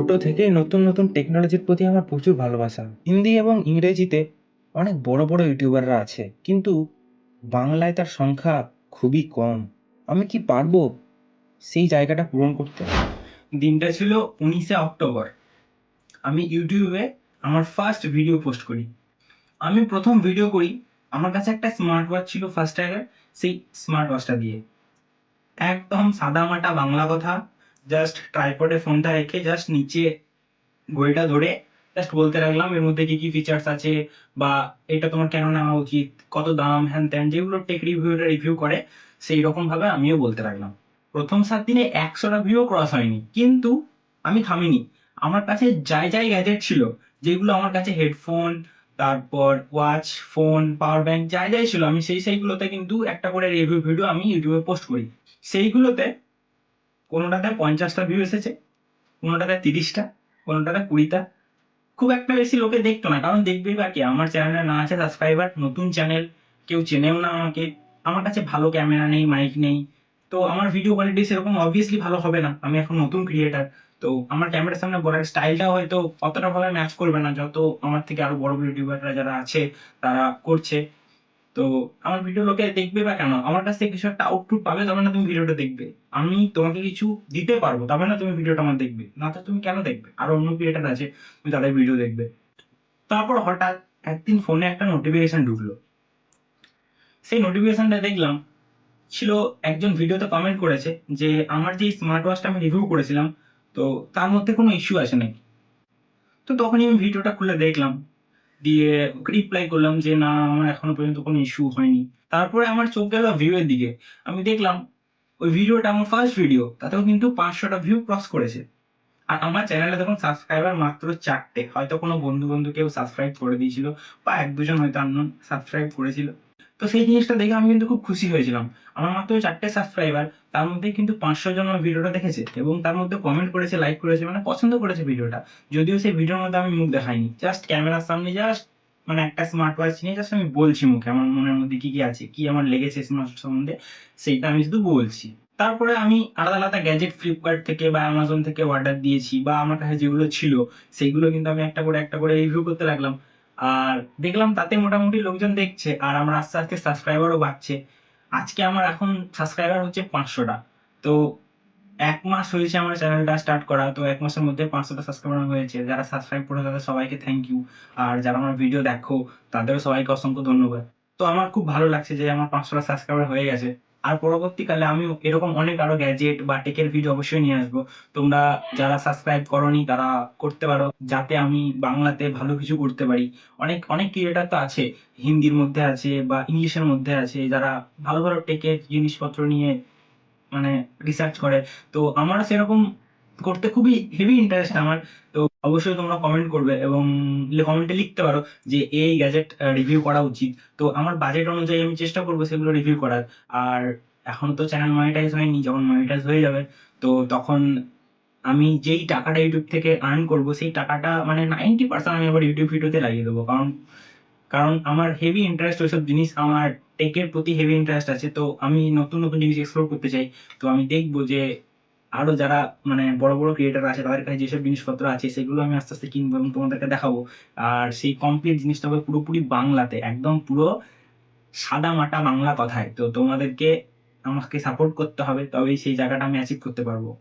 ছোট থেকেই নতুন নতুন টেকনোলজির প্রতি আমার প্রচুর ভালোবাসা। হিন্দি এবং ইংরেজিতে অনেক বড় বড় ইউটিউবাররা আছে, কিন্তু বাংলায় তার সংখ্যা খুবই কম। আমি কি পারবো সেই জায়গাটা পূরণ করতে? দিনটা ছিল 19শে অক্টোবর। আমি ইউটিউবে আমার ফার্স্ট ভিডিও পোস্ট করি। আমি প্রথম ভিডিও করি, আমার কাছে একটা স্মার্ট ওয়াচ ছিল ফার্স্ট টাইমের। সেই স্মার্ট ওয়াচটা দিয়ে একদম সাদামাটা বাংলা কথা, জাস্ট ট্রাইপডে ফোনটা রেখে জাস্ট নিচে ঘড়িটা ধরে জাস্ট বলতে লাগলাম এর মধ্যে কি কি ফিচার্স আছে, বা এটা তোমার কেন নেওয়া উচিত, কত দাম, হ্যান ত্যান, যেগুলো টেক রিভিউরা রিভিউ করে সেই রকম ভাবে আমিও বলতে লাগলাম। প্রথম 7 দিনে 100টা ভিউ ক্রস হয়নি, কিন্তু আমি থামিনি। আমার কাছে যাই যাই গ্যাজেট ছিল, যেগুলো আমার কাছে হেডফোন, তারপর ওয়াচ, ফোন, পাওয়ার ব্যাংক, যাই যাই ছিল, আমি সেইগুলোতে কিন্তু একটা করে রিভিউ ভিডিও আমি ইউটিউবে পোস্ট করি। সেইগুলোতে কোনোটাতে 50টা ভিউ এসেছে, কোনোটাতে 30টা, কোনোটাতে 20টা। খুব একটা বেশি লোকে দেখতো না, কারণ দেখবেই বা কি, আমার চ্যানেলে না আছে সাবস্ক্রাইবার, নতুন চ্যানেল, কেউ চেনেও না আমাকে। আমার কাছে ভালো ক্যামেরা নেই, মাইক নেই, তো আমার ভিডিও কোয়ালিটি সেরকম অবভিয়াসলি ভালো হবে না। আমি এখন নতুন ক্রিয়েটার, তো আমার ক্যামেরার সামনে বলার স্টাইলটাও হয়তো অতটা ভাবে ম্যাচ করবে না যত আমার থেকে আরো বড় বড় ইউটিউবাররা যারা আছে তারা করছে। তো আমার ভিডিও লোকে দেখবে বা কেন? আমার কাছ থেকে কিছু একটা আউটপুট পাবে, তবে না তুমি ভিডিওটা দেখবে। আমি তোমাকে কিছু দিতে পারবো, তবে না তুমি ভিডিওটা আমার দেখবে, না তো তুমি কেন দেখবে? আরো অন্য ক্রিয়েটার আছে, তুমি তাদের ভিডিও দেখবে। তারপর হঠাৎ একদিন ফোনে একটা নোটিফিকেশন ঢুকলো। সেই নোটিফিকেশনটা দেখলাম, ছিল একজন ভিডিওতে কমেন্ট করেছে যে আমার যে স্মার্ট ওয়াচটা আমি রিভিউ করেছিলাম, তো তার মধ্যে কোনো ইস্যু আছে নাকি। তো তখনই আমি ভিডিওটা খুলে দেখলাম, দিয়ে ওকে রিপ্লাই করলাম যে না, আমার এখনো পর্যন্ত কোনো ইস্যু হয়নি। তারপরে আমার চোখ গেল ভিউ এর দিকে। আমি দেখলাম ওই ভিডিওটা আমার ফার্স্ট ভিডিও, তাতেও কিন্তু 500টা ভিউ ক্রস করেছে। আর আমার চ্যানেলে তখন সাবস্ক্রাইবার মাত্র 4টে, হয়তো কোনো বন্ধু বন্ধু কেউ সাবস্ক্রাইব করে দিয়েছিল, বা এক দুজন হয়তো আননোন সাবস্ক্রাইব করেছিল। তো সেই জিনিসটা দেখে আমি কিন্তু খুব খুশি হয়েছিলাম। আমার মাত্র 4টে সাবস্ক্রাইবার, তার মধ্যে কিন্তু 500 জন আমার ভিডিওটা দেখেছে এবং তার মধ্যে কমেন্ট করেছে, লাইক করেছে, মানে পছন্দ করেছে ভিডিওটা। যদিও সেই ভিডিওর মধ্যে আমি মুখ দেখাইনি, জাস্ট ক্যামেরার সামনে জাস্ট মানে একটা স্মার্ট ওয়াচ নিয়ে জাস্ট আমি বলছি মুখে আমার মনের মধ্যে কি কি আছে, কি আমার লেগেছে স্মার্ট সম্বন্ধে, সেইটা আমি শুধু বলছি। তারপরে আমি আলাদা আলাদা গ্যাজেট ফ্লিপকার্ট থেকে বা অ্যামাজন থেকে অর্ডার দিয়েছি, বা আমার কাছে যেগুলো ছিল সেইগুলো কিন্তু আমি একটা করে রিভিউ করতে লাগলাম। আর দেখলাম তাতে মোটামুটি লোকজন দেখছে, আর আমার আস্তে আস্তে সাবস্ক্রাইবারও বাড়ছে। আজকে আমার এখন সাবস্ক্রাইবার হচ্ছে 500টা। তো 1 মাস হয়েছে আমার চ্যানেলটা স্টার্ট করা, তো 1 মাসের মধ্যে 500টা সাবস্ক্রাইবার হয়েছে। যারা সাবস্ক্রাইব করে তাদের সবাইকে থ্যাংক ইউ। আর যারা আমার ভিডিও দেখো তাদেরও সবাইকে অসংখ্য ধন্যবাদ। তো আমার খুব ভালো লাগছে যে আমার 500টা সাবস্ক্রাইবার হয়ে গেছে। আর পরবর্তীকালে আমিও এরকম অনেক আরো গ্যাজেট বা টেকের ভিডিও অবশ্যই নিয়ে আসবো। তোমরা যারা সাবস্ক্রাইব করোনি তারা করতে পারো, যাতে আমি বাংলাতে ভালো কিছু করতে পারি। অনেক অনেক ক্রিয়েটার তো আছে, হিন্দির মধ্যে আছে বা ইংলিশের মধ্যে আছে, যারা ভালো ভালো টেকের জিনিসপত্র নিয়ে মানে রিসার্চ করে। তো আমার সেরকম করতে খুবই হেভি ইন্টারেস্ট আমার। তো অবশ্যই তোমরা কমেন্ট করবে এবং কমেন্টে লিখতে পারো যে এই গ্যাজেট রিভিউ করা উচিত। তো আমার বাজেট অনুযায়ী আমি চেষ্টা করবো সেগুলো রিভিউ করার। আর এখন তো চ্যানেল মনিটাইজ হয়নি, যখন মনিটাইজ হয়ে যাবে তো তখন আমি যেই টাকাটা ইউটিউব থেকে আর্ন করবো সেই টাকাটা মানে 90% আমি আবার ইউটিউব ভিডিওতে লাগিয়ে দেবো। কারণ কারণ আমার হেভি ইন্টারেস্ট ওইসব জিনিস, আমার টেকের প্রতি হেভি ইন্টারেস্ট আছে। তো আমি নতুন নতুন জিনিস এক্সপ্লোর করতে চাই। তো আমি দেখবো যে আরো যারা মানে বড় বড় ক্রিয়েটার আছে তাদের কাছে যেসব জিনিসপত্র আছে সেগুলো আমি আস্তে আস্তে কিনবো এবং তোমাদেরকে দেখাবো। আর সেই কমপ্লিট জিনিসটা হবে পুরোপুরি বাংলাতে, একদম পুরো সাদা মাটা বাংলা কথায়। তো তোমাদেরকে আমাকে সাপোর্ট করতে হবে, তবেই সেই জায়গাটা আমি অ্যাচিভ করতে পারবো।